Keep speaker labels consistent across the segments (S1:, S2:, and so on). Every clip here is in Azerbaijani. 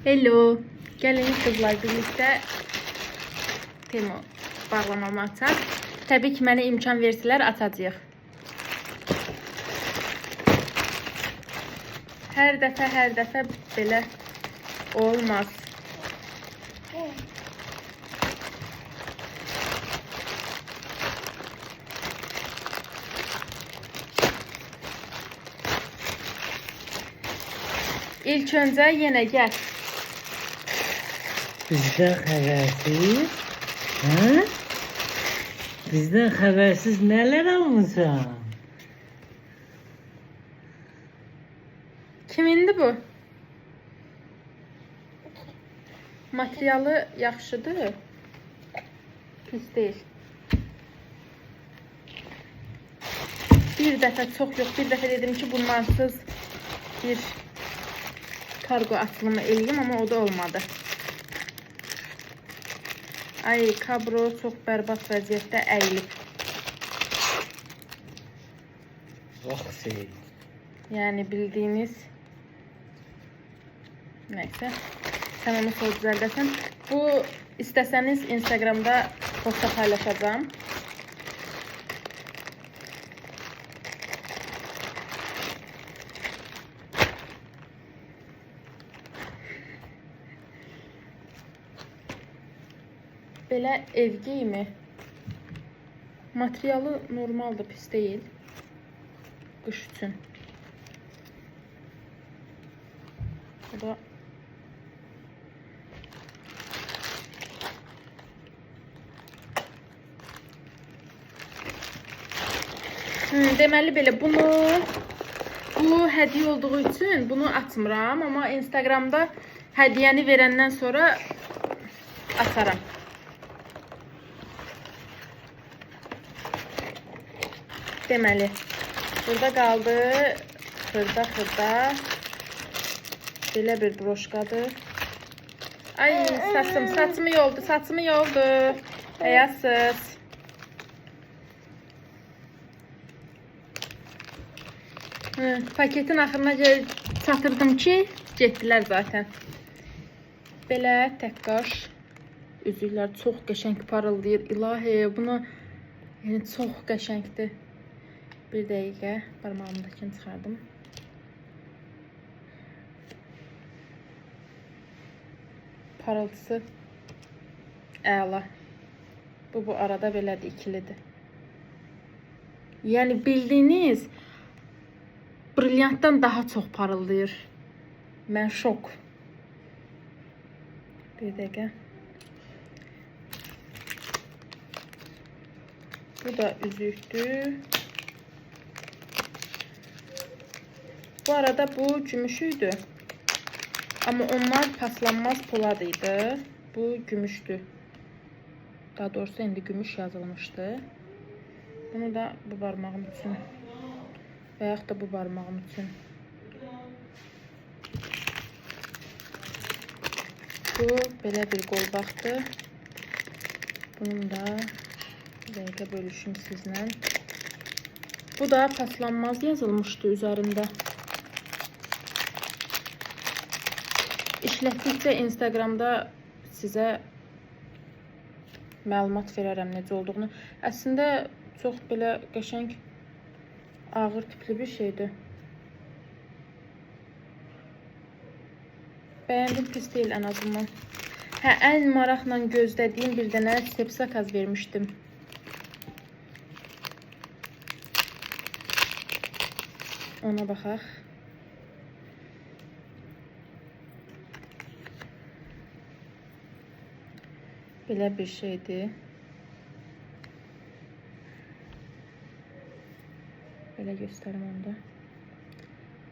S1: Hello. Gəlin kızlar birlikdə Temu bağlamamı açaq. Təbii ki, mənə imkan versələr açacağıq. Hər dəfə belə olmaz. İlk öncə yenə gəl.
S2: Bizden habersiz, ha? Bizden habersiz neler almışsın?
S1: Kimindir bu? Materialı yaxşıdır. Pis deyil. Bir dəfə, çox yox, bir dəfə dedim ki, bunlarsız bir kargo atılımı eləyim, amma o da olmadı. Ay, kablo çox bərbad vəziyyətdə əyilib.
S2: Vaxtı.
S1: Yəni bildiyiniz. Nəysə. Sən onu sonra düzəldəsən. Bu istəsəniz Instagramda posta paylaşacağım. Belə ev geyimi. Materialı normaldır, pis deyil. Qış üçün. Bu da deməli belə bu hədiyyə olduğu üçün bunu açmıram, amma Instagramda hədiyyəni verəndən sonra açaram. Deməli, burada qaldı xırda belə bir broşkadır. Ay, saçımı yoldu. Həyasız. Paketin axırına çatırdım ki, getdilər zaten. Belə tək qaş. Üzüklər çox qəşəng parıldayır. İlahi, buna yəni çox qəşəngdir. Bir dəqiqə parmağımdakini çıxardım. Parıltısı əla. Bu arada belədir, ikilidir. Yəni bildiyiniz brilyantdan daha çox parıldayır. Mən şok. Bir dəqiqə. Bu da üzükdür. Bu arada bu gümüşüydü. Amma onlar paslanmaz polad idi. Bu gümüşdür. Daha doğrusu indi gümüş yazılmışdı. Bunu da bu barmağım üçün. Və yaxud da bu barmağım üçün. Bu belə bir qolbaqdır. Bunun da bir dəqiqə bölüşüm sizlə. Bu da paslanmaz yazılmışdı üzərində. İşlətdikcə Instagramda sizə məlumat verərəm necə olduğunu. Əslində çox belə qəşəng ağır tipli bir şeydir. Bəyəndim, pis deyil ən azından. Ən maraqla gözlədiyim bir dənə sepsakaz vermişdim. Ona baxaq. Belə bir şeydir. Belə göstərim onda.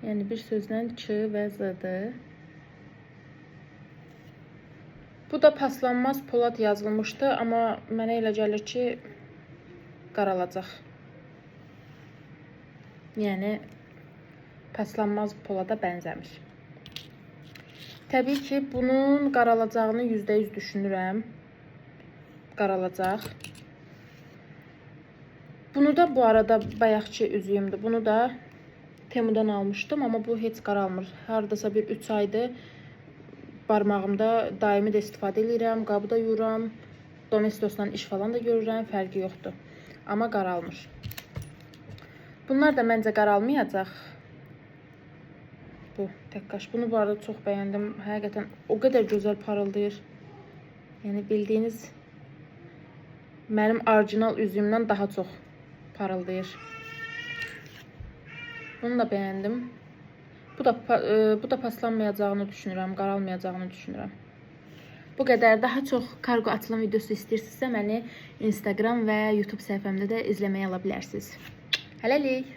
S1: Yəni bir sözlə Ç və Z-dır. Bu da paslanmaz polad yazılmışdı, amma mənə elə gəlir ki, qaralacaq. Yəni paslanmaz polada bənzəmir. Təbii ki, bunun qaralacağını %100 düşünürəm. Qaralacaq. Bunu da bu arada bayaqçı üzüyümdür. Bunu da Temu'dan almışdım, amma bu heç qaralmır. Hardasa bir 3 aydır barmağımda daimi də istifadə edirəm, qabı da yuyuram, Domestosla iş falan da görürəm, fərqi yoxdur. Amma qaralmır. Bunlar da məncə qaralmayacaq. Bu tək qaş. Bunu bu arada çox bəyəndim. Həqiqətən o qədər gözəl parıldayır. Yəni bildiyiniz mənim orijinal üzüyümdən daha çox parıldayır. Bunu da bəyəndim. Bu da paslanmayacağını düşünürəm, qaralmayacağını düşünürəm. Bu qədər. Daha çox kargo açılım videosu istəyirsinizsə məni Instagram və YouTube səhifəmdə də izləməyə ala bilərsiniz. Hələlik.